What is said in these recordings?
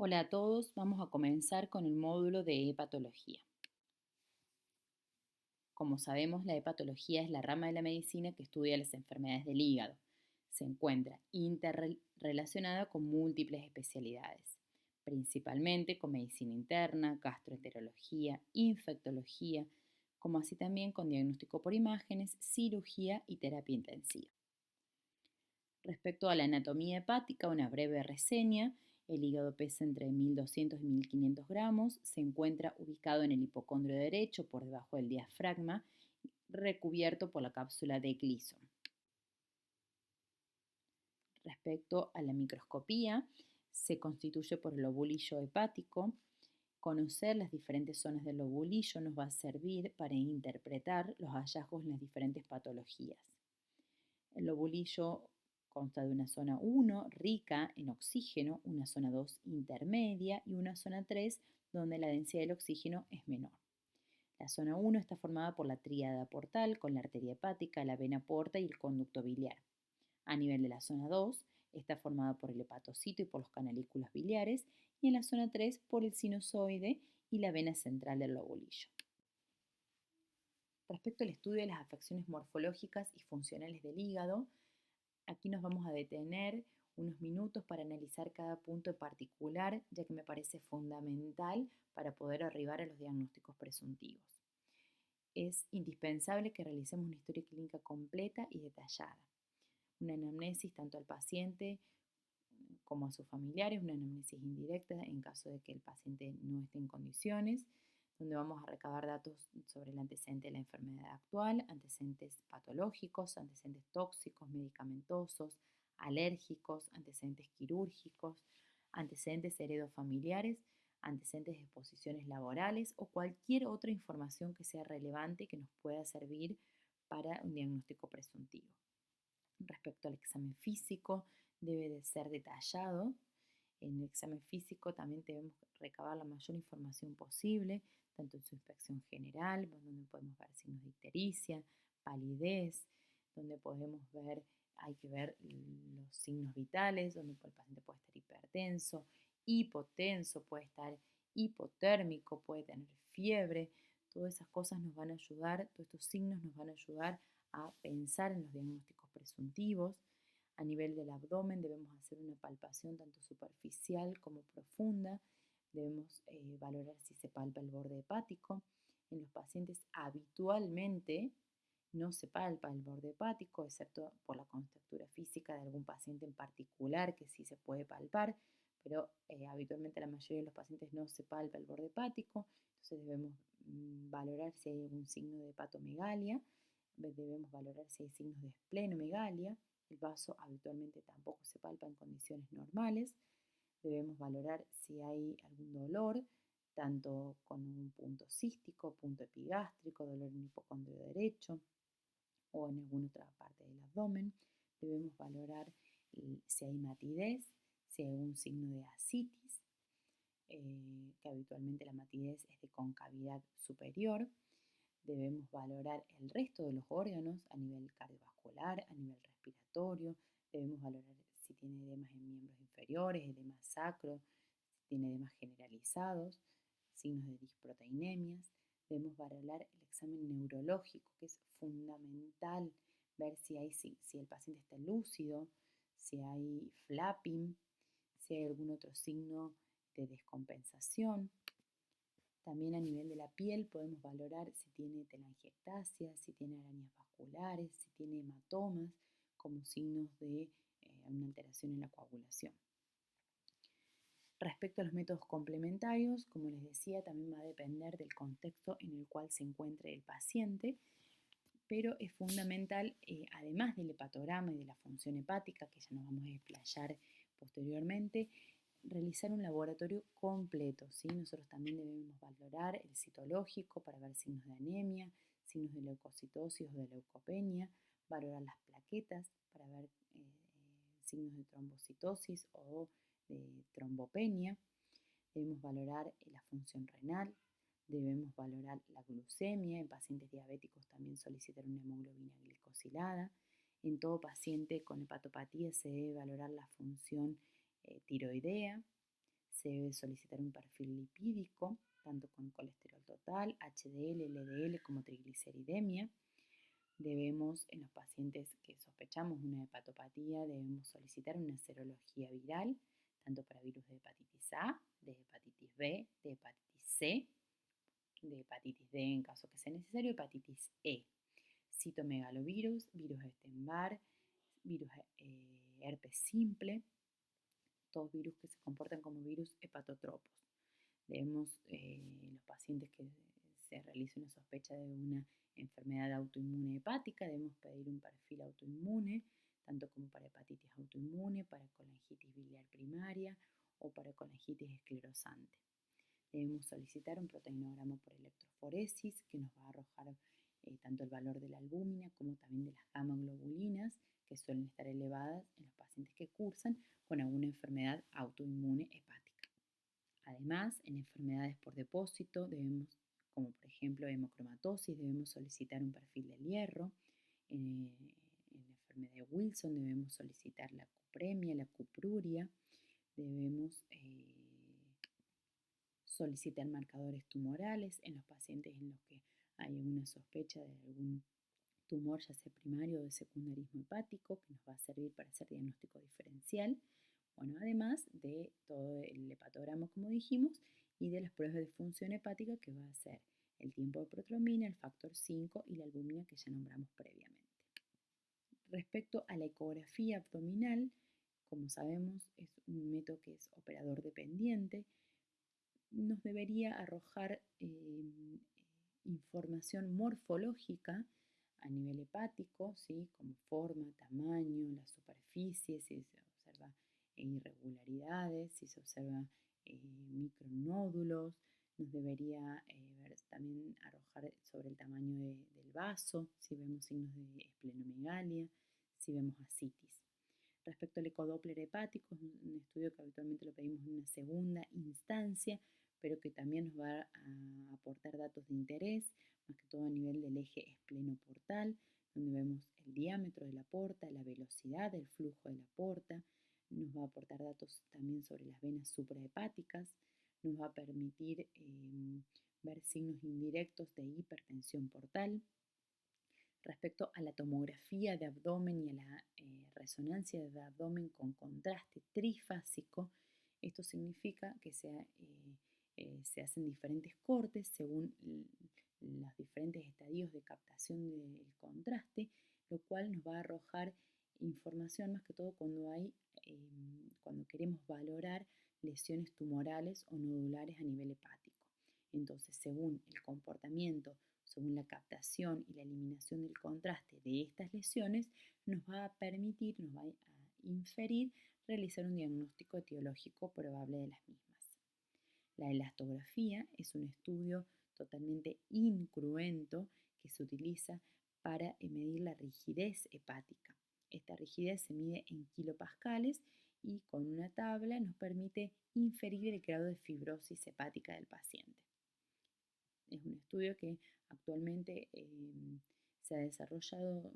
Hola a todos, vamos a comenzar con el módulo de hepatología. Como sabemos, la hepatología es la rama de la medicina que estudia las enfermedades del hígado. Se encuentra interrelacionada con múltiples especialidades, principalmente con medicina interna, gastroenterología, infectología, como así también con diagnóstico por imágenes, cirugía y terapia intensiva. Respecto a la anatomía hepática, una breve reseña. El hígado pesa entre 1200 y 1500 gramos, se encuentra ubicado en el hipocondrio derecho por debajo del diafragma, recubierto por la cápsula de Gleason. Respecto a la microscopía, se constituye por el lobulillo hepático. Conocer las diferentes zonas del lobulillo nos va a servir para interpretar los hallazgos en las diferentes patologías. El lobulillo consta de una zona 1 rica en oxígeno, una zona 2 intermedia y una zona 3 donde la densidad del oxígeno es menor. La zona 1 está formada por la tríada portal con la arteria hepática, la vena porta y el conducto biliar. A nivel de la zona 2 está formada por el hepatocito y por los canalículos biliares, y en la zona 3 por el sinusoide y la vena central del lobulillo. Respecto al estudio de las afecciones morfológicas y funcionales del hígado, aquí nos vamos a detener unos minutos para analizar cada punto en particular, ya que me parece fundamental para poder arribar a los diagnósticos presuntivos. Es indispensable que realicemos una historia clínica completa y detallada, una anamnesis tanto al paciente como a sus familiares, una anamnesis indirecta en caso de que el paciente no esté en condiciones, donde vamos a recabar datos sobre el antecedente de la enfermedad actual, antecedentes patológicos, antecedentes tóxicos, medicamentosos, alérgicos, antecedentes quirúrgicos, antecedentes heredofamiliares, antecedentes de exposiciones laborales o cualquier otra información que sea relevante que nos pueda servir para un diagnóstico presuntivo. Respecto al examen físico, debe de ser detallado. En el examen físico también debemos recabar la mayor información posible, tanto en su inspección general, donde podemos ver signos de ictericia, palidez, donde podemos ver, hay que ver los signos vitales, donde el paciente puede estar hipertenso, hipotenso, puede estar hipotérmico, puede tener fiebre. Todas esas cosas nos van a ayudar, todos estos signos nos van a ayudar a pensar en los diagnósticos presuntivos. A nivel del abdomen debemos hacer una palpación tanto superficial como profunda. Debemos valorar si se palpa el borde hepático. En los pacientes habitualmente no se palpa el borde hepático, excepto por la contractura física de algún paciente en particular que sí se puede palpar, pero habitualmente la mayoría de los pacientes no se palpa el borde hepático. Entonces debemos valorar si hay algún signo de hepatomegalia, debemos valorar si hay signos de esplenomegalia. El vaso habitualmente tampoco se palpa en condiciones normales. Debemos valorar si hay algún dolor, tanto con un punto cístico, punto epigástrico, dolor en el hipocondrio derecho o en alguna otra parte del abdomen. Debemos valorar si hay matidez, si hay algún signo de ascitis, que habitualmente la matidez es de concavidad superior. Debemos valorar el resto de los órganos a nivel cardiovascular, a nivel respiratorio. Debemos valorar si tiene edemas en miembros inferiores, edemas sacro, si tiene edemas generalizados, signos de disproteinemias. Debemos valorar el examen neurológico, que es fundamental ver si el paciente está lúcido, si hay flapping, si hay algún otro signo de descompensación. También a nivel de la piel podemos valorar si tiene telangiectasia, si tiene arañas vasculares, si tiene hematomas como signos de una alteración en la coagulación. Respecto a los métodos complementarios, como les decía, también va a depender del contexto en el cual se encuentre el paciente, pero es fundamental, además del hepatograma y de la función hepática, que ya nos vamos a explayar posteriormente, realizar un laboratorio completo, ¿sí? Nosotros también debemos valorar el citológico para ver signos de anemia, signos de leucocitosis o de leucopenia, valorar las plaquetas para ver signos de trombocitosis o de trombopenia. Debemos valorar la función renal, debemos valorar la glucemia. En pacientes diabéticos también solicitar una hemoglobina glicosilada. En todo paciente con hepatopatía se debe valorar la función tiroidea. Se debe solicitar un perfil lipídico, tanto con colesterol total, HDL, LDL como trigliceridemia. Debemos, en los pacientes que sospechamos una hepatopatía, debemos solicitar una serología viral, tanto para virus de hepatitis A, de hepatitis B, de hepatitis C, de hepatitis D en caso que sea necesario, hepatitis E, citomegalovirus, virus Epstein-Barr, virus herpes simple, todos virus que se comportan como virus hepatotropos. Debemos, los pacientes que se realice una sospecha de una enfermedad autoinmune hepática, debemos pedir un perfil autoinmune, tanto como para hepatitis autoinmune, para colangitis biliar primaria o para colangitis esclerosante. Debemos solicitar un proteinograma por electroforesis que nos va a arrojar tanto el valor de la albúmina como también de las gamma globulinas, que suelen estar elevadas en los pacientes que cursan con alguna enfermedad autoinmune hepática. Además, en enfermedades por depósito, como por ejemplo hemocromatosis, debemos solicitar un perfil del hierro. En la enfermedad de Wilson debemos solicitar la cupremia, la cupruria. Debemos solicitar marcadores tumorales en los pacientes en los que hay una sospecha de algún tumor, ya sea primario o de secundarismo hepático, que nos va a servir para hacer diagnóstico diferencial. Bueno, además de todo el hepatograma, como dijimos, y de las pruebas de función hepática, que va a ser el tiempo de protrombina, el factor 5 y la albúmina que ya nombramos previamente. Respecto a la ecografía abdominal, como sabemos, es un método que es operador dependiente, nos debería arrojar información morfológica a nivel hepático, ¿sí? Como forma, tamaño, la superficie, si se observa irregularidades, si se observa micronódulos, nos debería también arrojar sobre el tamaño del vaso, si vemos signos de esplenomegalia, si vemos ascitis. Respecto al ecodoppler hepático, es un estudio que habitualmente lo pedimos en una segunda instancia, pero que también nos va a aportar datos de interés, más que todo a nivel del eje esplenoportal, donde vemos el diámetro de la porta, la velocidad del flujo de la porta, nos va a aportar datos también sobre las venas suprahepáticas, nos va a permitir ver signos indirectos de hipertensión portal. Respecto a la tomografía de abdomen y a la resonancia de abdomen con contraste trifásico, esto significa que se hacen diferentes cortes según los diferentes estadios de captación del contraste, lo cual nos va a arrojar información más que todo cuando queremos valorar lesiones tumorales o nodulares a nivel hepático. Entonces, según el comportamiento, según la captación y la eliminación del contraste de estas lesiones, nos va a permitir, nos va a inferir realizar un diagnóstico etiológico probable de las mismas. La elastografía es un estudio totalmente incruento que se utiliza para medir la rigidez hepática. Esta rigidez se mide en kilopascales y con una tabla nos permite inferir el grado de fibrosis hepática del paciente. Es un estudio que actualmente se ha desarrollado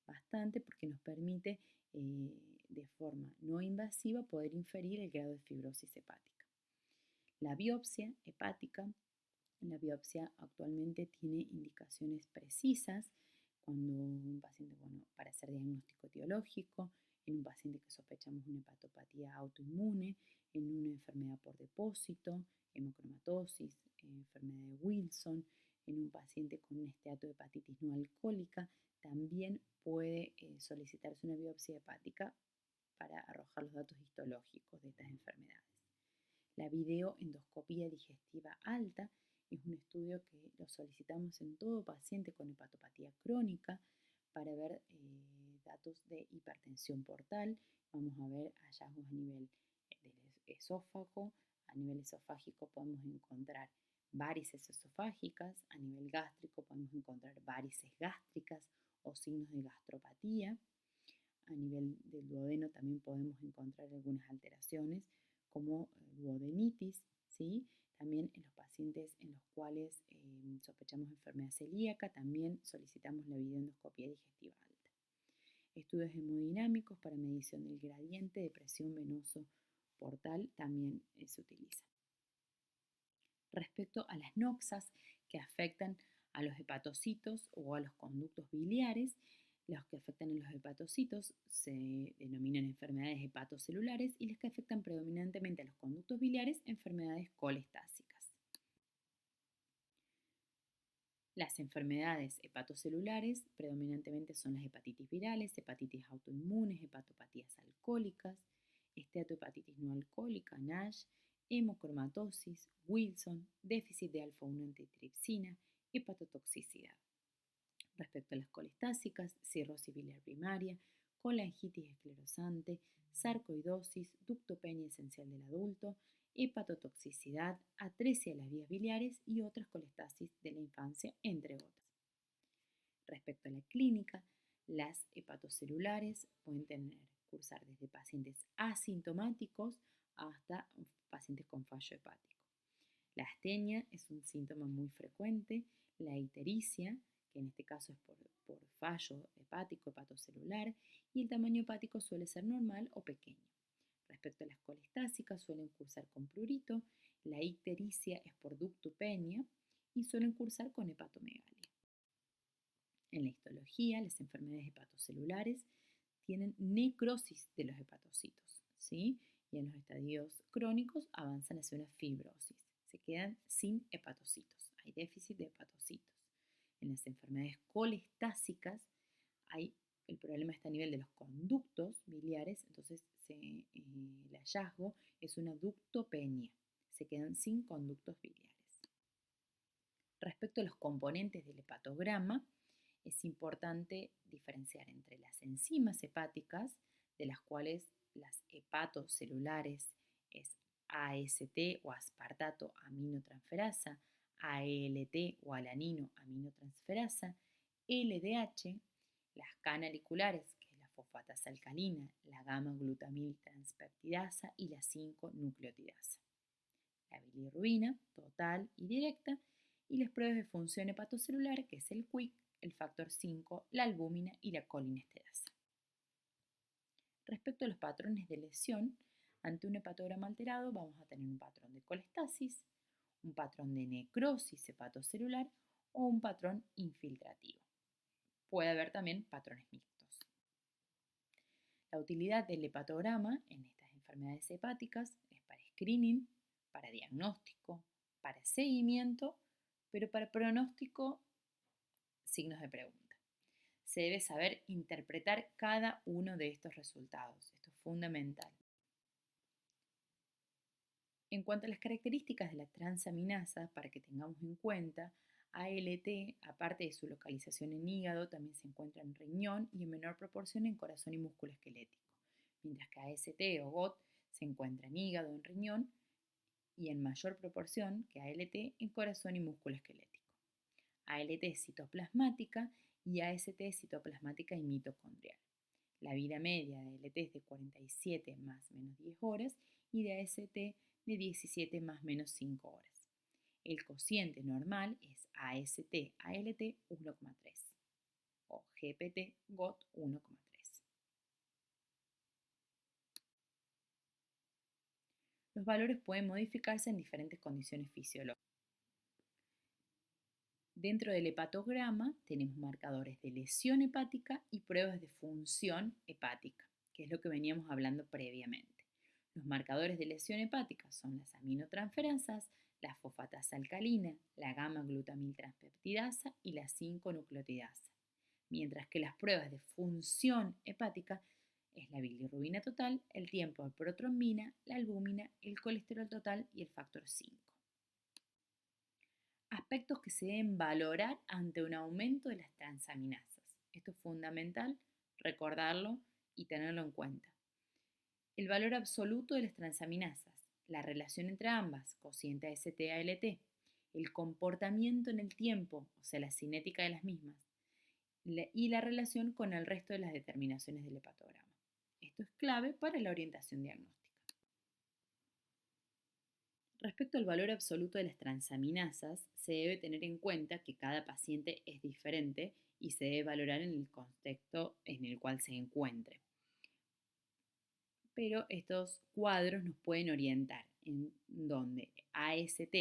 bastante porque nos permite de forma no invasiva poder inferir el grado de fibrosis hepática. La biopsia hepática, la biopsia actualmente tiene indicaciones precisas cuando un paciente, para hacer diagnóstico etiológico, en un paciente que sospechamos una hepatopatía autoinmune, en una enfermedad por depósito, hemocromatosis, enfermedad de Wilson, en un paciente con un esteatohepatitis no alcohólica, también puede solicitarse una biopsia hepática para arrojar los datos histológicos de estas enfermedades. La videoendoscopía digestiva alta es un estudio que lo solicitamos en todo paciente con hepatopatía crónica para ver datos de hipertensión portal. Vamos a ver hallazgos a nivel del esófago. A nivel esofágico podemos encontrar varices esofágicas. A nivel gástrico podemos encontrar varices gástricas o signos de gastropatía. A nivel del duodeno también podemos encontrar algunas alteraciones como duodenitis, ¿sí? También en los pacientes en los cuales sospechamos enfermedad celíaca, también solicitamos la videoendoscopía digestiva alta. Estudios hemodinámicos para medición del gradiente de presión venoso portal también se utiliza. Respecto a las noxas que afectan a los hepatocitos o a los conductos biliares, los que afectan a los hepatocitos se denominan enfermedades hepatocelulares y las que afectan predominantemente a los conductos biliares, enfermedades colestásicas. Las enfermedades hepatocelulares predominantemente son las hepatitis virales, hepatitis autoinmunes, hepatopatías alcohólicas, esteatohepatitis no alcohólica, NASH, hemocromatosis, Wilson, déficit de alfa-1 antitripsina, hepatotoxicidad. Respecto a las colestásicas, cirrosis biliar primaria, colangitis esclerosante, sarcoidosis, ductopenia esencial del adulto, hepatotoxicidad, atresia de las vías biliares y otras colestasis de la infancia, entre otras. Respecto a la clínica, las hepatocelulares pueden cursar desde pacientes asintomáticos hasta pacientes con fallo hepático. La astenia es un síntoma muy frecuente, la ictericia, que en este caso es por fallo hepático, hepatocelular, y el tamaño hepático suele ser normal o pequeño. Respecto a las colestásicas, suelen cursar con prurito, la ictericia es por ductopenia y suelen cursar con hepatomegalia. En la histología, las enfermedades hepatocelulares tienen necrosis de los hepatocitos, ¿sí? Y en los estadios crónicos avanzan hacia una fibrosis. Se quedan sin hepatocitos, hay déficit de hepatocitos. En las enfermedades colestásicas, el problema está a nivel de los conductos biliares, entonces el hallazgo es una ductopenia, se quedan sin conductos biliares. Respecto a los componentes del hepatograma, es importante diferenciar entre las enzimas hepáticas, de las cuales las hepatocelulares es AST o aspartato aminotransferasa, ALT o alanino aminotransferasa, LDH, las canaliculares, que es la fosfatasa alcalina, la gamma-glutamil transpeptidasa y la 5-nucleotidasa. La bilirrubina total y directa y las pruebas de función hepatocelular, que es el QUIC, el factor 5, la albúmina y la colinesterasa. Respecto a los patrones de lesión, ante un hepatograma alterado vamos a tener un patrón de colestasis, un patrón de necrosis hepatocelular o un patrón infiltrativo. Puede haber también patrones mixtos. La utilidad del hepatograma en estas enfermedades hepáticas es para screening, para diagnóstico, para seguimiento, pero para pronóstico, signos de pregunta. Se debe saber interpretar cada uno de estos resultados. Esto es fundamental. En cuanto a las características de la transaminasa, para que tengamos en cuenta, ALT, aparte de su localización en hígado, también se encuentra en riñón y en menor proporción en corazón y músculo esquelético, mientras que AST o GOT se encuentra en hígado, en riñón y en mayor proporción que ALT en corazón y músculo esquelético. ALT es citoplasmática y AST es citoplasmática y mitocondrial. La vida media de ALT es de 47 más menos 10 horas y de AST de 17 más menos 5 horas. El cociente normal es AST-ALT 1,3 o GPT-GOT 1,3. Los valores pueden modificarse en diferentes condiciones fisiológicas. Dentro del hepatograma tenemos marcadores de lesión hepática y pruebas de función hepática, que es lo que veníamos hablando previamente. Los marcadores de lesión hepática son las aminotransferasas, la fosfatasa alcalina, la gamma-glutamil transpeptidasa y la 5-nucleotidasa, mientras que las pruebas de función hepática es la bilirrubina total, el tiempo de protrombina, la albúmina, el colesterol total y el factor 5. Aspectos que se deben valorar ante un aumento de las transaminasas. Esto es fundamental recordarlo y tenerlo en cuenta. El valor absoluto de las transaminasas, la relación entre ambas, cociente AST-ALT, el comportamiento en el tiempo, o sea, la cinética de las mismas, y la relación con el resto de las determinaciones del hepatograma. Esto es clave para la orientación diagnóstica. Respecto al valor absoluto de las transaminasas, se debe tener en cuenta que cada paciente es diferente y se debe valorar en el contexto en el cual se encuentre. pero estos cuadros nos pueden orientar en donde AST,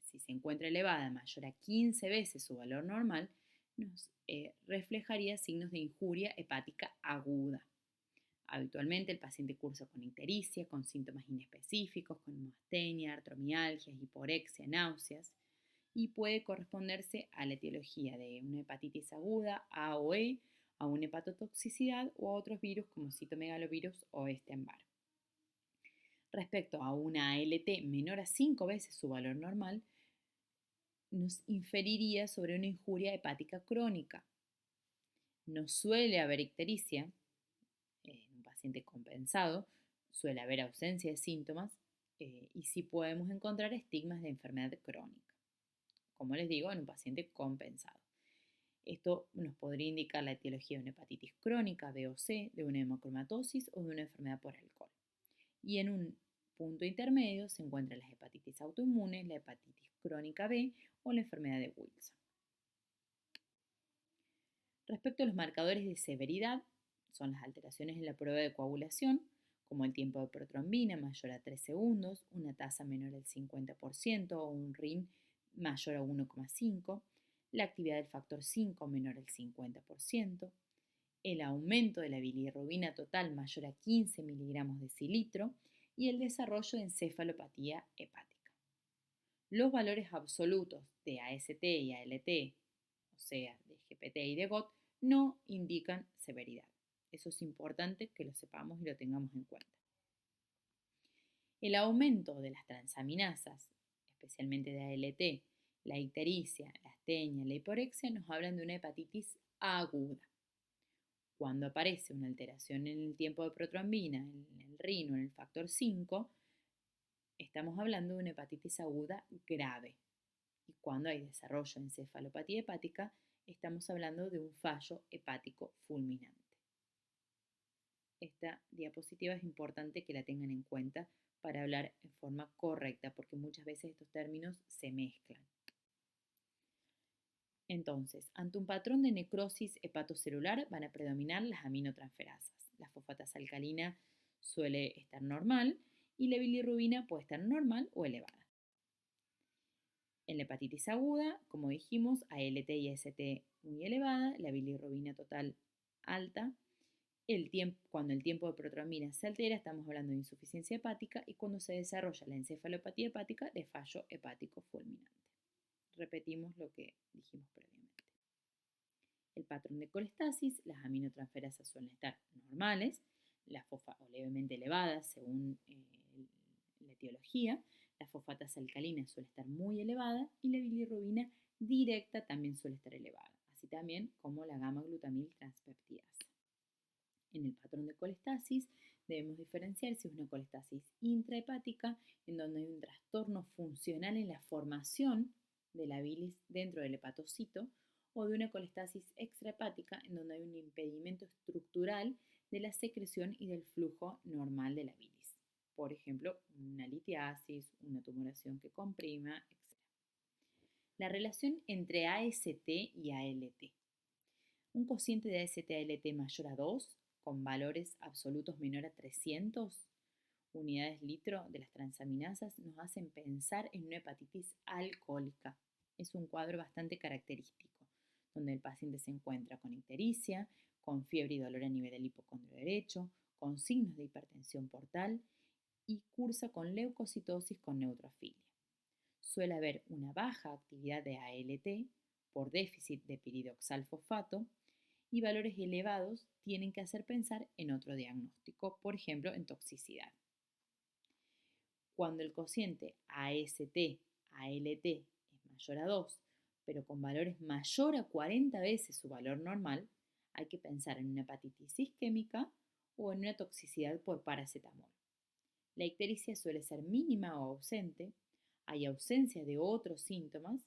si se encuentra elevada mayor a 15 veces su valor normal, nos reflejaría signos de injuria hepática aguda. Habitualmente el paciente cursa con ictericia, con síntomas inespecíficos, con astenia, artromialgias, hiporexia, náuseas, y puede corresponderse a la etiología de una hepatitis aguda, A o E, a una hepatotoxicidad o a otros virus como citomegalovirus o Epstein-Barr. Respecto a una ALT menor a 5 veces su valor normal, nos inferiría sobre una injuria hepática crónica. No suele haber ictericia en un paciente compensado, suele haber ausencia de síntomas y sí podemos encontrar estigmas de enfermedad crónica, como les digo, en un paciente compensado. Esto nos podría indicar la etiología de una hepatitis crónica, B o C, de una hemocromatosis o de una enfermedad por alcohol. Y en un punto intermedio se encuentran las hepatitis autoinmunes, la hepatitis crónica B o la enfermedad de Wilson. Respecto a los marcadores de severidad, son las alteraciones en la prueba de coagulación, como el tiempo de protrombina mayor a 3 segundos, una tasa menor al 50% o un RIN mayor a 1,5, la actividad del factor 5 menor al 50%, el aumento de la bilirrubina total mayor a 15 miligramos de decilitro y el desarrollo de encefalopatía hepática. Los valores absolutos de AST y ALT, o sea, de GPT y de GOT, no indican severidad. Eso es importante que lo sepamos y lo tengamos en cuenta. El aumento de las transaminasas, especialmente de ALT, la ictericia, la astenia, la hiporexia, nos hablan de una hepatitis aguda. Cuando aparece una alteración en el tiempo de protrombina, en el RIN o en el factor 5, estamos hablando de una hepatitis aguda grave. Y cuando hay desarrollo de encefalopatía hepática, estamos hablando de un fallo hepático fulminante. Esta diapositiva es importante que la tengan en cuenta para hablar en forma correcta, porque muchas veces estos términos se mezclan. Entonces, ante un patrón de necrosis hepatocelular van a predominar las aminotransferasas. La fosfatasa alcalina suele estar normal y la bilirrubina puede estar normal o elevada. En la hepatitis aguda, como dijimos, ALT y AST muy elevada, la bilirrubina total alta. Cuando el tiempo de protrombina se altera, estamos hablando de insuficiencia hepática y cuando se desarrolla la encefalopatía hepática, de fallo hepático fulminante. Repetimos lo que dijimos previamente. El patrón de colestasis, las aminotransferasas suelen estar normales, la fosfa o levemente elevadas según la etiología, la fosfatasa alcalina suele estar muy elevada y la bilirrubina directa también suele estar elevada, así también como la gamma-glutamil transpeptidasa. En el patrón de colestasis debemos diferenciar si es una colestasis intrahepática, en donde hay un trastorno funcional en la formación de la bilis dentro del hepatocito, o de una colestasis extrahepática, en donde hay un impedimento estructural de la secreción y del flujo normal de la bilis. Por ejemplo, una litiasis, una tumoración que comprima, etc. La relación entre AST y ALT. Un cociente de AST-ALT mayor a 2, con valores absolutos menor a 300 unidades litro de las transaminasas, nos hacen pensar en una hepatitis alcohólica. Es un cuadro bastante característico, donde el paciente se encuentra con ictericia, con fiebre y dolor a nivel del hipocondrio derecho, con signos de hipertensión portal y cursa con leucocitosis con neutrofilia. Suele haber una baja actividad de ALT por déficit de piridoxalfosfato y valores elevados tienen que hacer pensar en otro diagnóstico, por ejemplo, en toxicidad. Cuando el cociente AST-ALT es mayor a 2, pero con valores mayor a 40 veces su valor normal, hay que pensar en una hepatitis isquémica o en una toxicidad por paracetamol. La ictericia suele ser mínima o ausente, hay ausencia de otros síntomas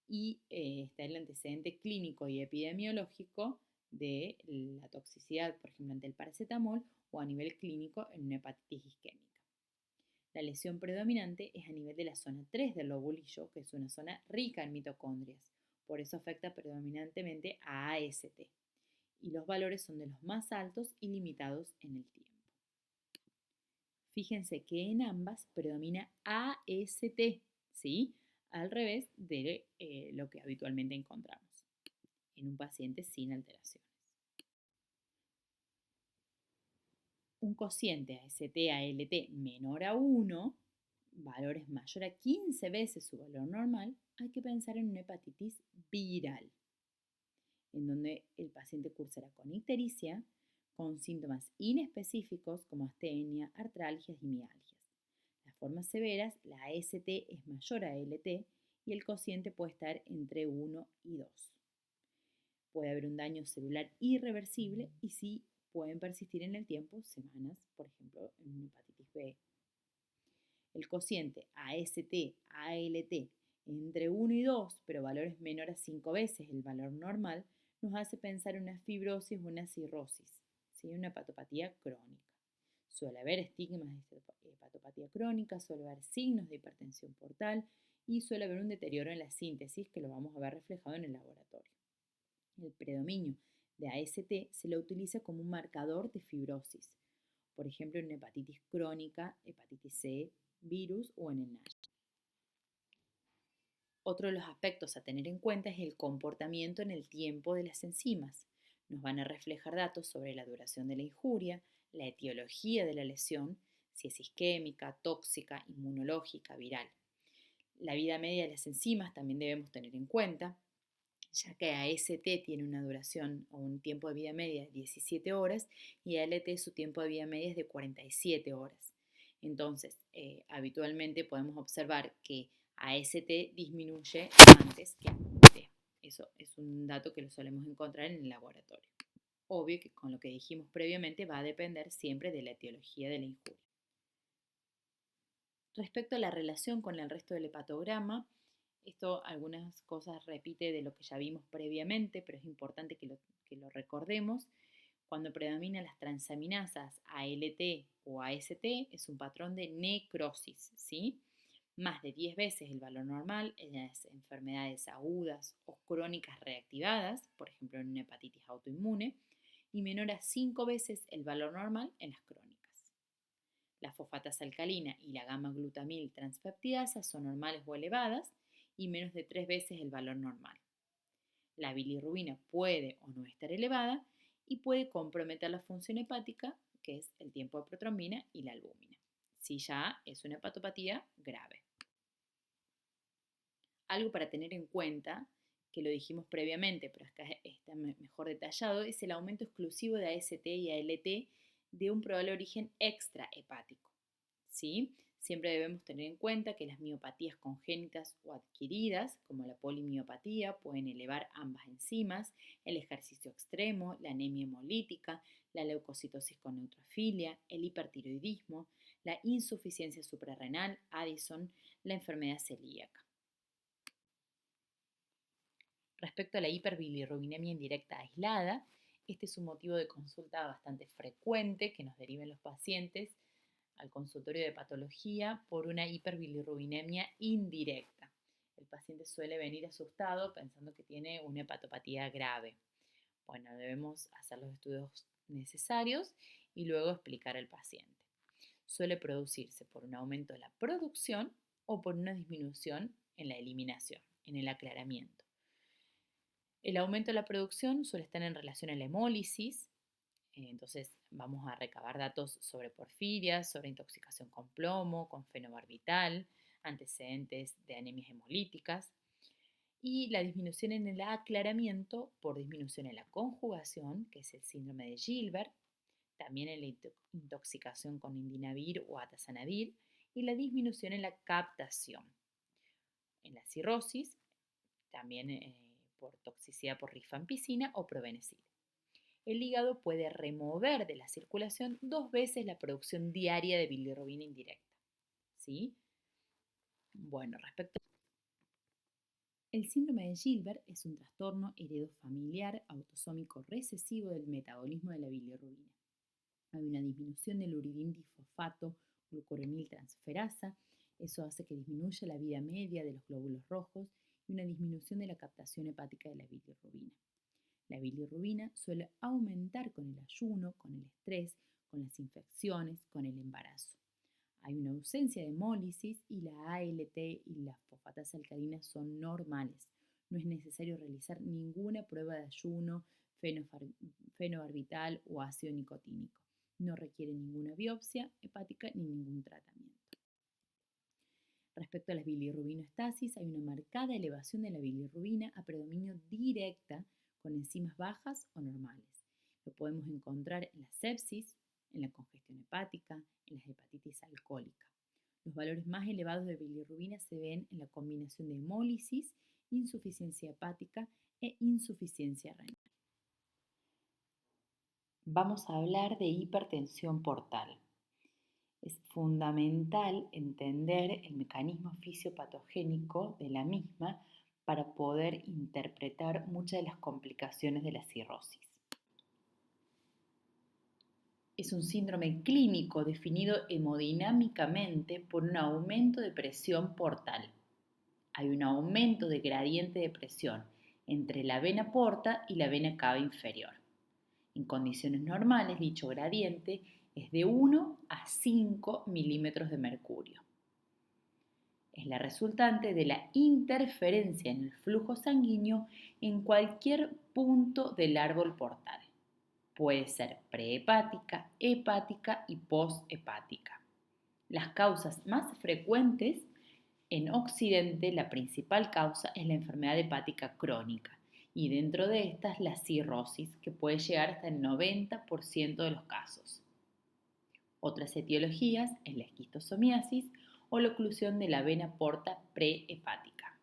y está el antecedente clínico y epidemiológico de la toxicidad, por ejemplo, ante el paracetamol o a nivel clínico en una hepatitis isquémica. La lesión predominante es a nivel de la zona 3 del lobulillo, que es una zona rica en mitocondrias, por eso afecta predominantemente a AST, y los valores son de los más altos y limitados en el tiempo. Fíjense que en ambas predomina AST, ¿sí? Al revés de lo que habitualmente encontramos en un paciente sin alteraciones. Un cociente AST-ALT menor a 1, valores mayor a 15 veces su valor normal, hay que pensar en una hepatitis viral, en donde el paciente cursará con ictericia, con síntomas inespecíficos como astenia, artralgias y mialgias. Las formas severas, la AST es mayor a ALT y el cociente puede estar entre 1 y 2. Puede haber un daño celular irreversible y sí pueden persistir en el tiempo semanas, por ejemplo, en una hepatitis B. El cociente AST-ALT entre 1 y 2, pero valores menores a 5 veces el valor normal, nos hace pensar en una fibrosis o una cirrosis, ¿sí? Una hepatopatía crónica. Suele haber estigmas de hepatopatía crónica, suele haber signos de hipertensión portal y suele haber un deterioro en la síntesis que lo vamos a ver reflejado en el laboratorio. El predominio de AST se lo utiliza como un marcador de fibrosis, por ejemplo en una hepatitis crónica, hepatitis C, virus o en el NASH. Otro de los aspectos a tener en cuenta es el comportamiento en el tiempo de las enzimas. Nos van a reflejar datos sobre la duración de la injuria, la etiología de la lesión, si es isquémica, tóxica, inmunológica, viral. La vida media de las enzimas también debemos tener en cuenta, ya que AST tiene una duración o un tiempo de vida media de 17 horas y ALT su tiempo de vida media es de 47 horas. Entonces, habitualmente podemos observar que AST disminuye antes que ALT. Eso es un dato que lo solemos encontrar en el laboratorio. Obvio que con lo que dijimos previamente va a depender siempre de la etiología de la injuria. Respecto a la relación con el resto del hepatograma, esto algunas cosas repite de lo que ya vimos previamente, pero es importante que lo recordemos. Cuando predominan las transaminasas ALT o AST, es un patrón de necrosis, ¿sí? Más de 10 veces el valor normal en las enfermedades agudas o crónicas reactivadas, por ejemplo en una hepatitis autoinmune, y menor a 5 veces el valor normal en las crónicas. La fosfatasa alcalina y la gamma-glutamil transpeptidasa son normales o elevadas y menos de 3 veces el valor normal. La bilirrubina puede o no estar elevada y puede comprometer la función hepática, que es el tiempo de protrombina y la albúmina, si ya es una hepatopatía grave. Algo para tener en cuenta, que lo dijimos previamente, pero acá está mejor detallado, es el aumento exclusivo de AST y ALT de un probable origen extrahepático, ¿sí? Siempre debemos tener en cuenta que las miopatías congénitas o adquiridas, como la polimiopatía, pueden elevar ambas enzimas, el ejercicio extremo, la anemia hemolítica, la leucocitosis con neutrofilia, el hipertiroidismo, la insuficiencia suprarrenal, Addison, la enfermedad celíaca. Respecto a la hiperbilirrubinemia indirecta aislada, este es un motivo de consulta bastante frecuente que nos deriven los pacientes al consultorio de patología por una hiperbilirrubinemia indirecta. El paciente suele venir asustado pensando que tiene una hepatopatía grave. Bueno, debemos hacer los estudios necesarios y luego explicar al paciente. Suele producirse por un aumento de la producción o por una disminución en la eliminación, en el aclaramiento. El aumento de la producción suele estar en relación a la hemólisis, entonces vamos a recabar datos sobre porfirias, sobre intoxicación con plomo, con fenobarbital, antecedentes de anemias hemolíticas y la disminución en el aclaramiento por disminución en la conjugación, que es el síndrome de Gilbert, también en la intoxicación con indinavir o atazanavir y la disminución en la captación. En la cirrosis, también por toxicidad por rifampicina o probenecid. El hígado puede remover de la circulación 2 veces la producción diaria de bilirrubina indirecta, ¿sí? Bueno, respecto. El síndrome de Gilbert es un trastorno heredofamiliar autosómico recesivo del metabolismo de la bilirrubina. Hay una disminución del uridín difosfato glucuroniltransferasa, eso hace que disminuya la vida media de los glóbulos rojos y una disminución de la captación hepática de la bilirrubina. La bilirrubina suele aumentar con el ayuno, con el estrés, con las infecciones, con el embarazo. Hay una ausencia de hemólisis y la ALT y las fosfatasa alcalinas son normales. No es necesario realizar ninguna prueba de ayuno, fenobarbital o ácido nicotínico. No requiere ninguna biopsia hepática ni ningún tratamiento. Respecto a las bilirrubinoestasis, hay una marcada elevación de la bilirrubina a predominio directa con enzimas bajas o normales. Lo podemos encontrar en la sepsis, en la congestión hepática, en la hepatitis alcohólica. Los valores más elevados de bilirrubina se ven en la combinación de hemólisis, insuficiencia hepática e insuficiencia renal. Vamos a hablar de hipertensión portal. Es fundamental entender el mecanismo fisiopatogénico de la misma para poder interpretar muchas de las complicaciones de la cirrosis. Es un síndrome clínico definido hemodinámicamente por un aumento de presión portal. Hay un aumento de gradiente de presión entre la vena porta y la vena cava inferior. En condiciones normales, dicho gradiente es de 1 a 5 milímetros de mercurio. Es la resultante de la interferencia en el flujo sanguíneo en cualquier punto del árbol portal. Puede ser prehepática, hepática y posthepática. Las causas más frecuentes en Occidente, la principal causa es la enfermedad hepática crónica y dentro de estas la cirrosis, que puede llegar hasta el 90% de los casos. Otras etiologías es la esquistosomiasis o la oclusión de la vena porta prehepática.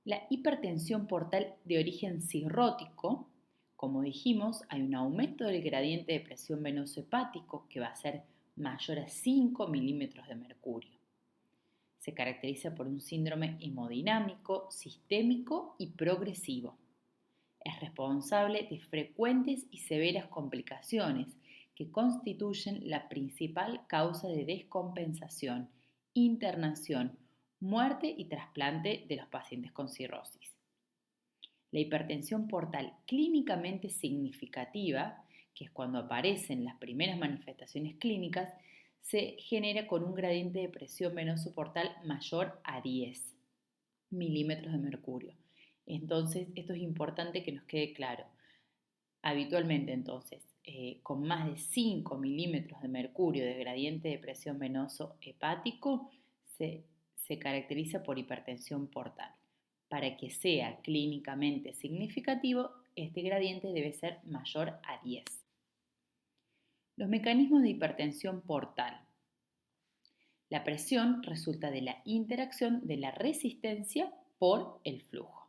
La hipertensión portal de origen cirrótico, como dijimos, hay un aumento del gradiente de presión venoso hepático que va a ser mayor a 5 milímetros de mercurio. Se caracteriza por un síndrome hemodinámico, sistémico y progresivo. Es responsable de frecuentes y severas complicaciones que constituyen la principal causa de descompensación, internación, muerte y trasplante de los pacientes con cirrosis. La hipertensión portal clínicamente significativa, que es cuando aparecen las primeras manifestaciones clínicas, se genera con un gradiente de presión venoso portal mayor a 10 milímetros de mercurio. Entonces, esto es importante que nos quede claro. Habitualmente, entonces, con más de 5 milímetros de mercurio de gradiente de presión venoso hepático, se caracteriza por hipertensión portal. Para que sea clínicamente significativo, este gradiente debe ser mayor a 10. Los mecanismos de hipertensión portal. La presión resulta de la interacción de la resistencia por el flujo.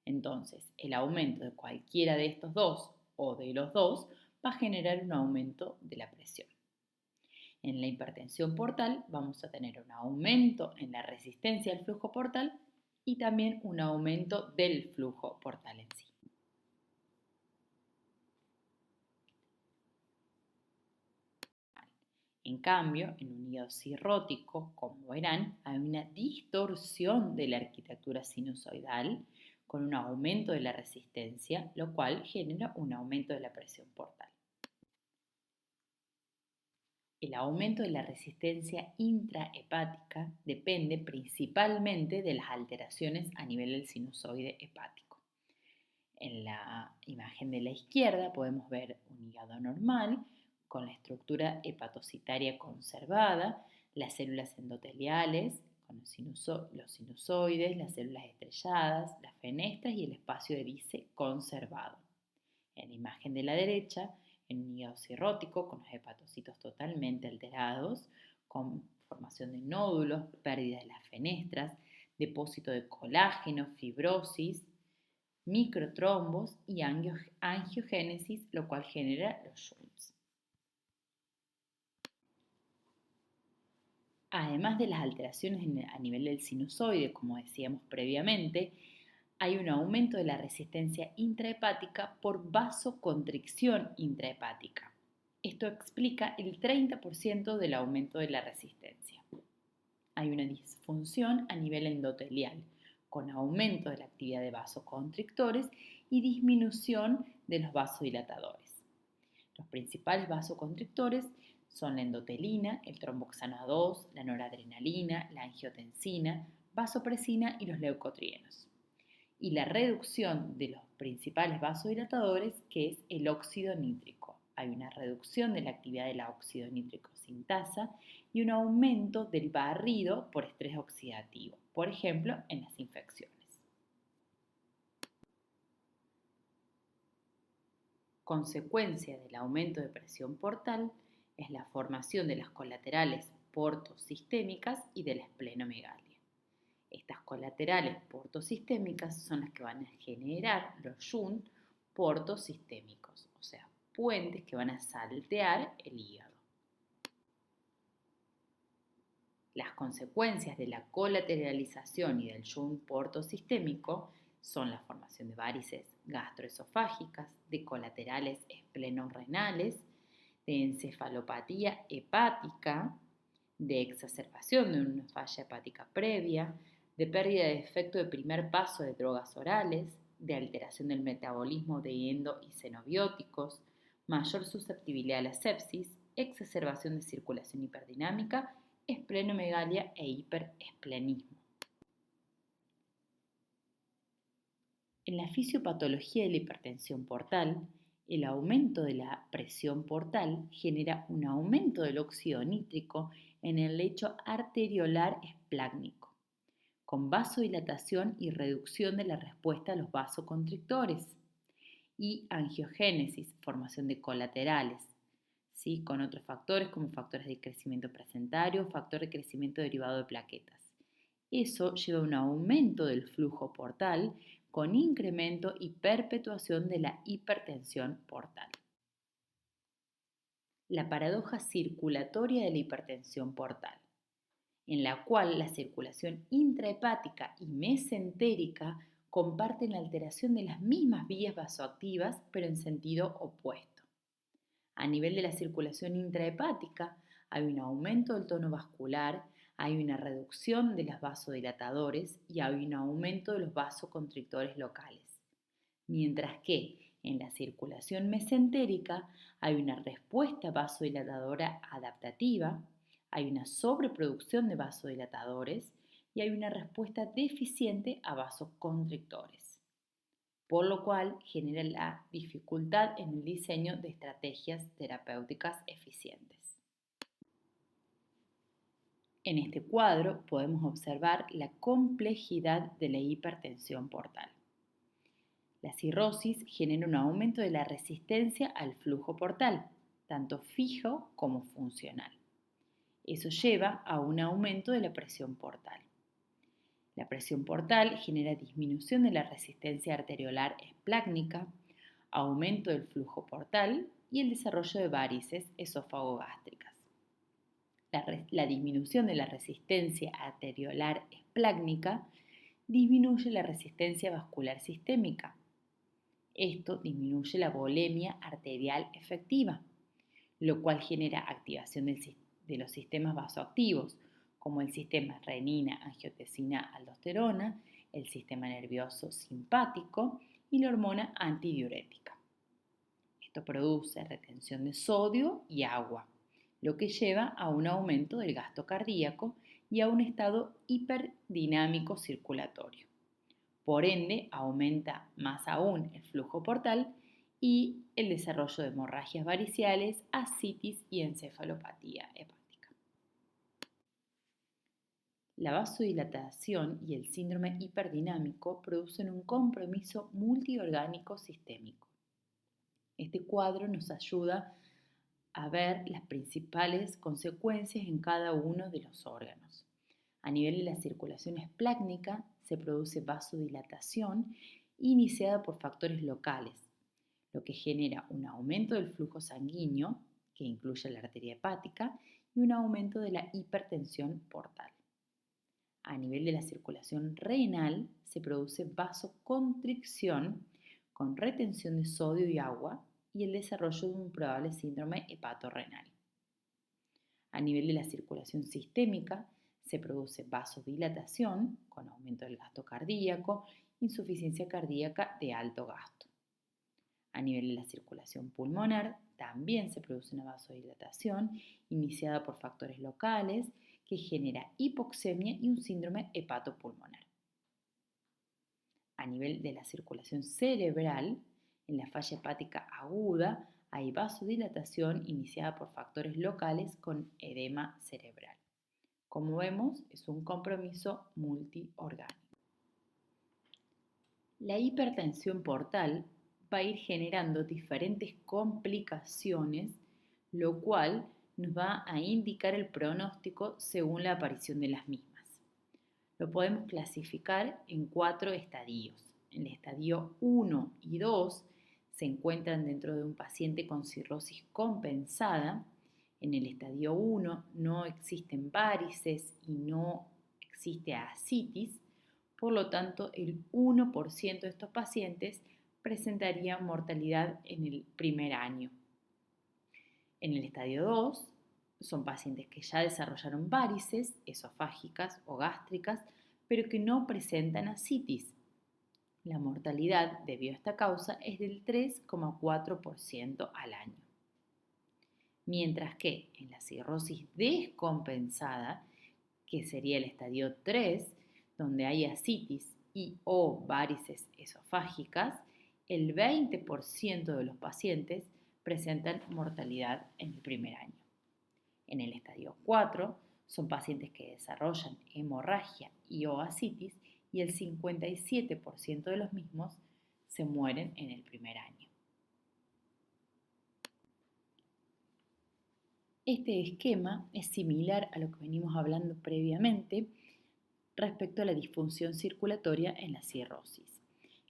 Entonces, el aumento de cualquiera de estos dos o de los dos va a generar un aumento de la presión. En la hipertensión portal vamos a tener un aumento en la resistencia al flujo portal y también un aumento del flujo portal en sí. En cambio, en un hígado cirrótico, como verán, hay una distorsión de la arquitectura sinusoidal con un aumento de la resistencia, lo cual genera un aumento de la presión portal. El aumento de la resistencia intrahepática depende principalmente de las alteraciones a nivel del sinusoide hepático. En la imagen de la izquierda podemos ver un hígado normal con la estructura hepatocitaria conservada, las células endoteliales, con los sinusoides, las células estrelladas, las fenestras y el espacio de Bisse conservado. En la imagen de la derecha, en un hígado cirrótico con los hepatocitos totalmente alterados, con formación de nódulos, pérdida de las fenestras, depósito de colágeno, fibrosis, microtrombos y angiogénesis, lo cual genera los shunts. Además de las alteraciones a nivel del sinusoide, como decíamos previamente, hay un aumento de la resistencia intrahepática por vasoconstricción intrahepática. Esto explica el 30% del aumento de la resistencia. Hay una disfunción a nivel endotelial, con aumento de la actividad de vasoconstrictores y disminución de los vasodilatadores. Los principales vasoconstrictores Son la endotelina, el tromboxano 2, la noradrenalina, la angiotensina, vasopresina y los leucotrienos. Y la reducción de los principales vasodilatadores, que es el óxido nítrico. Hay una reducción de la actividad de la óxido nítrico sintasa y un aumento del barrido por estrés oxidativo, por ejemplo, en las infecciones. Consecuencia del aumento de presión portal es la formación de las colaterales portosistémicas y de la esplenomegalia. Estas colaterales portosistémicas son las que van a generar los shunt portosistémicos, o sea, puentes que van a saltear el hígado. Las consecuencias de la colateralización y del shunt portosistémico son la formación de varices gastroesofágicas, de colaterales esplenorrenales, de encefalopatía hepática, de exacerbación de una falla hepática previa, de pérdida de efecto de primer paso de drogas orales, de alteración del metabolismo de endo y xenobióticos, mayor susceptibilidad a la sepsis, exacerbación de circulación hiperdinámica, esplenomegalia e hiperesplenismo. En la fisiopatología de la hipertensión portal, el aumento de la presión portal genera un aumento del óxido nítrico en el lecho arteriolar esplácnico, con vasodilatación y reducción de la respuesta a los vasoconstrictores, y angiogénesis, formación de colaterales, ¿sí? Con otros factores como factores de crecimiento placentario, factor de crecimiento derivado de plaquetas. Eso lleva a un aumento del flujo portal con incremento y perpetuación de la hipertensión portal. La paradoja circulatoria de la hipertensión portal, en la cual la circulación intrahepática y mesentérica comparten la alteración de las mismas vías vasoactivas, pero en sentido opuesto. A nivel de la circulación intrahepática hay un aumento del tono vascular, hay una reducción de los vasodilatadores y hay un aumento de los vasoconstrictores locales. Mientras que en la circulación mesentérica hay una respuesta vasodilatadora adaptativa, hay una sobreproducción de vasodilatadores y hay una respuesta deficiente a vasoconstrictores, por lo cual genera la dificultad en el diseño de estrategias terapéuticas eficientes. En este cuadro podemos observar la complejidad de la hipertensión portal. La cirrosis genera un aumento de la resistencia al flujo portal, tanto fijo como funcional. Eso lleva a un aumento de la presión portal. La presión portal genera disminución de la resistencia arteriolar esplácnica, aumento del flujo portal y el desarrollo de varices esófago-gástricas. La disminución de la resistencia arteriolar esplácnica disminuye la resistencia vascular sistémica. Esto disminuye la volemia arterial efectiva, lo cual genera activación de los sistemas vasoactivos, como el sistema renina-angiotensina-aldosterona, el sistema nervioso simpático y la hormona antidiurética. Esto produce retención de sodio y agua, lo que lleva a un aumento del gasto cardíaco y a un estado hiperdinámico circulatorio. Por ende, aumenta más aún el flujo portal y el desarrollo de hemorragias variciales, ascitis y encefalopatía hepática. La vasodilatación y el síndrome hiperdinámico producen un compromiso multiorgánico sistémico. Este cuadro nos ayuda a ver las principales consecuencias en cada uno de los órganos. A nivel de la circulación esplácnica se produce vasodilatación iniciada por factores locales, lo que genera un aumento del flujo sanguíneo, que incluye la arteria hepática, y un aumento de la hipertensión portal. A nivel de la circulación renal se produce vasoconstricción con retención de sodio y agua y el desarrollo de un probable síndrome hepatorrenal. A nivel de la circulación sistémica se produce vasodilatación con aumento del gasto cardíaco, insuficiencia cardíaca de alto gasto. A A nivel de la circulación pulmonar, también se produce una vasodilatación iniciada por factores locales que genera hipoxemia y un síndrome hepatopulmonar. A nivel de la circulación cerebral, en la falla hepática aguda hay vasodilatación iniciada por factores locales con edema cerebral. Como vemos, es un compromiso multiorgánico. La hipertensión portal va a ir generando diferentes complicaciones, lo cual nos va a indicar el pronóstico según la aparición de las mismas. Lo podemos clasificar en 4 estadios. En el estadio 1 y 2 se encuentran dentro de un paciente con cirrosis compensada. En el estadio 1 no existen varices y no existe ascitis, por lo tanto el 1% de estos pacientes presentaría mortalidad en el primer año. En el estadio 2 son pacientes que ya desarrollaron varices esofágicas o gástricas, pero que no presentan ascitis. La mortalidad debido a esta causa es del 3,4% al año. Mientras que en la cirrosis descompensada, que sería el estadio 3, donde hay ascitis y o varices esofágicas, el 20% de los pacientes presentan mortalidad en el primer año. En el estadio 4 son pacientes que desarrollan hemorragia y o ascitis y el 57% de los mismos se mueren en el primer año. Este esquema es similar a lo que venimos hablando previamente respecto a la disfunción circulatoria en la cirrosis.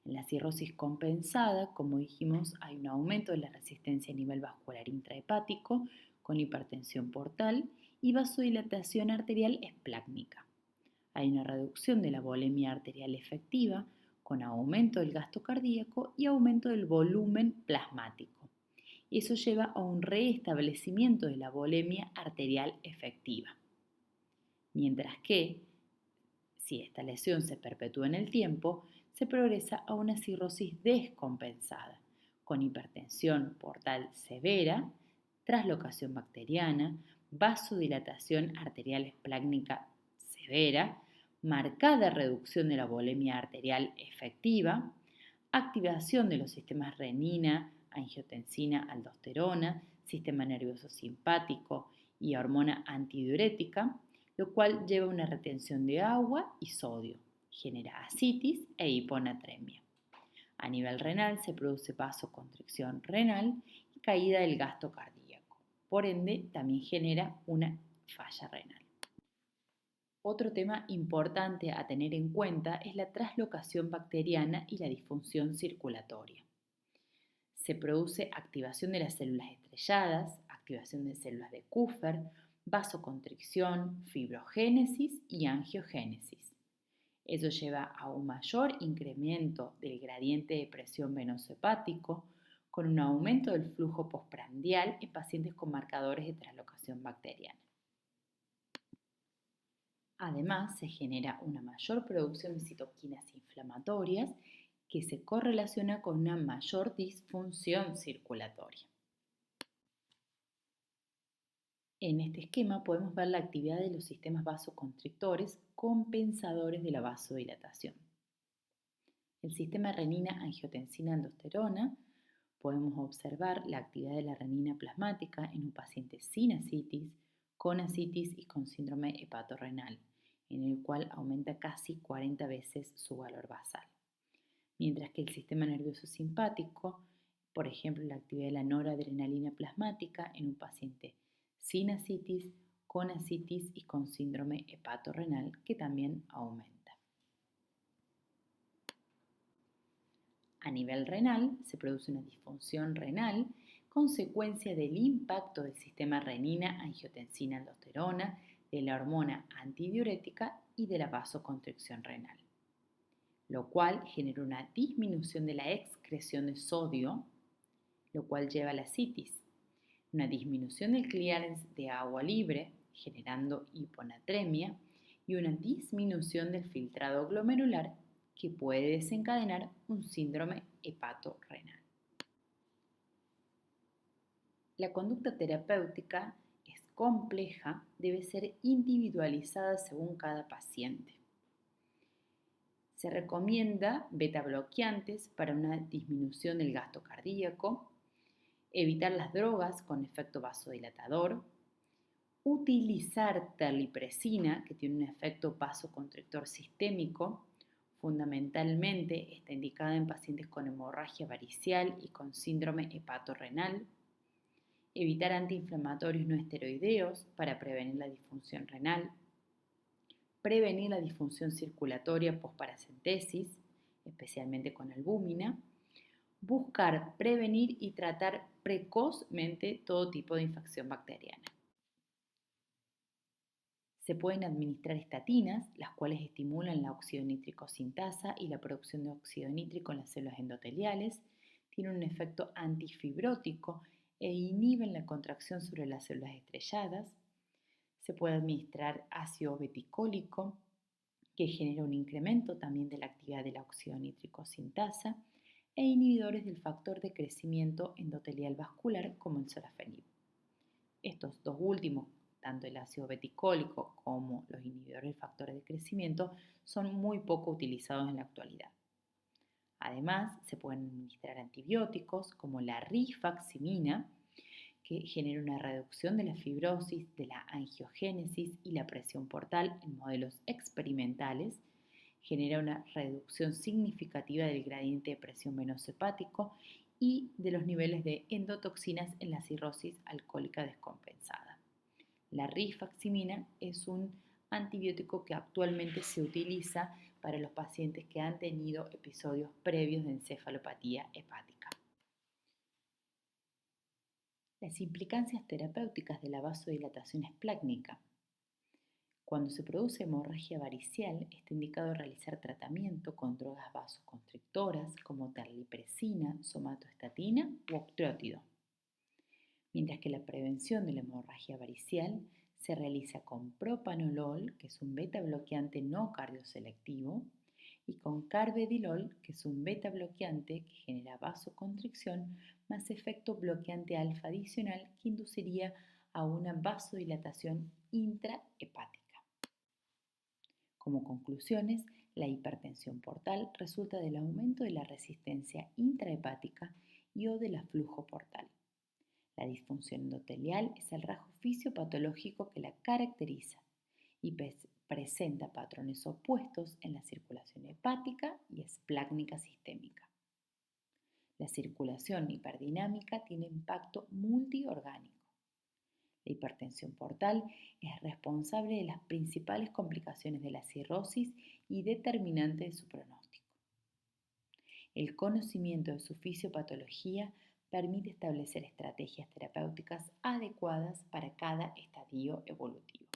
En la cirrosis compensada, como dijimos, hay un aumento de la resistencia a nivel vascular intrahepático con hipertensión portal y vasodilatación arterial esplácnica. Hay una reducción de la volemia arterial efectiva con aumento del gasto cardíaco y aumento del volumen plasmático. Eso lleva a un restablecimiento de la volemia arterial efectiva. Mientras que, si esta lesión se perpetúa en el tiempo, se progresa a una cirrosis descompensada, con hipertensión portal severa, traslocación bacteriana, vasodilatación arterial esplácnica severa, marcada reducción de la volemia arterial efectiva, activación de los sistemas renina, angiotensina, aldosterona, sistema nervioso simpático y hormona antidiurética, lo cual lleva a una retención de agua y sodio, genera ascitis e hiponatremia. A nivel renal se produce vasoconstricción renal y caída del gasto cardíaco. Por ende, también genera una falla renal. Otro tema importante a tener en cuenta es la traslocación bacteriana y la disfunción circulatoria. Se produce activación de las células estrelladas, activación de células de Kupffer, vasoconstricción, fibrogénesis y angiogénesis. Eso lleva a un mayor incremento del gradiente de presión venoso hepático, con un aumento del flujo postprandial en pacientes con marcadores de traslocación bacteriana. Además, se genera una mayor producción de citoquinas inflamatorias que se correlaciona con una mayor disfunción circulatoria. En este esquema podemos ver la actividad de los sistemas vasoconstrictores compensadores de la vasodilatación. El sistema renina-angiotensina-aldosterona, podemos observar la actividad de la renina plasmática en un paciente sin ascitis, con ascitis y con síndrome hepatorrenal, en el cual aumenta casi 40 veces su valor basal. Mientras que el sistema nervioso simpático, por ejemplo, la actividad de la noradrenalina plasmática en un paciente sin ascitis, con ascitis y con síndrome hepatorrenal, que también aumenta. A nivel renal, se produce una disfunción renal consecuencia del impacto del sistema renina-angiotensina-aldosterona, de la hormona antidiurética y de la vasoconstricción renal, lo cual genera una disminución de la excreción de sodio, lo cual lleva a la ascitis, una disminución del clearance de agua libre, generando hiponatremia, y una disminución del filtrado glomerular, que puede desencadenar un síndrome hepatorrenal. La conducta terapéutica es compleja, debe ser individualizada según cada paciente. Se recomienda beta bloqueantes para una disminución del gasto cardíaco, evitar las drogas con efecto vasodilatador, utilizar terlipresina, que tiene un efecto vasoconstrictor sistémico. Fundamentalmente está indicada en pacientes con hemorragia varicial y con síndrome hepatorrenal. Evitar antiinflamatorios no esteroideos para prevenir la disfunción renal. Prevenir la disfunción circulatoria posparacentesis, especialmente con albúmina. Buscar prevenir y tratar precozmente todo tipo de infección bacteriana. Se pueden administrar estatinas, las cuales estimulan la óxido nítrico sintasa y la producción de óxido nítrico en las células endoteliales. Tienen un efecto antifibrótico e inhiben la contracción sobre las células estrelladas. Se puede administrar ácido beticólico, que genera un incremento también de la actividad de la óxido nítrico sintasa, e inhibidores del factor de crecimiento endotelial vascular como el sorafenib. Estos dos últimos, tanto el ácido beticólico como los inhibidores del factor de crecimiento, son muy poco utilizados en la actualidad. Además, se pueden administrar antibióticos como la rifaximina, que genera una reducción de la fibrosis, de la angiogénesis y la presión portal en modelos experimentales. Genera una reducción significativa del gradiente de presión venoso hepático y de los niveles de endotoxinas en la cirrosis alcohólica descompensada. La rifaximina es un antibiótico que actualmente se utiliza para los pacientes que han tenido episodios previos de encefalopatía hepática. Las implicancias terapéuticas de la vasodilatación esplácnica. Cuando se produce hemorragia varicial, está indicado realizar tratamiento con drogas vasoconstrictoras como terlipresina, somatostatina u octreótido, mientras que la prevención de la hemorragia varicial se realiza con propanolol, que es un beta bloqueante no cardioselectivo, y con carvedilol, que es un beta bloqueante que genera vasoconstricción más efecto bloqueante alfa adicional que induciría a una vasodilatación intrahepática. Como conclusiones, la hipertensión portal resulta del aumento de la resistencia intrahepática y o del aflujo portal. La disfunción endotelial es el rasgo fisiopatológico que la caracteriza y presenta patrones opuestos en la circulación hepática y esplácnica sistémica. La circulación hiperdinámica tiene impacto multiorgánico. La hipertensión portal es responsable de las principales complicaciones de la cirrosis y determinante de su pronóstico. El conocimiento de su fisiopatología permite establecer estrategias terapéuticas adecuadas para cada estadio evolutivo.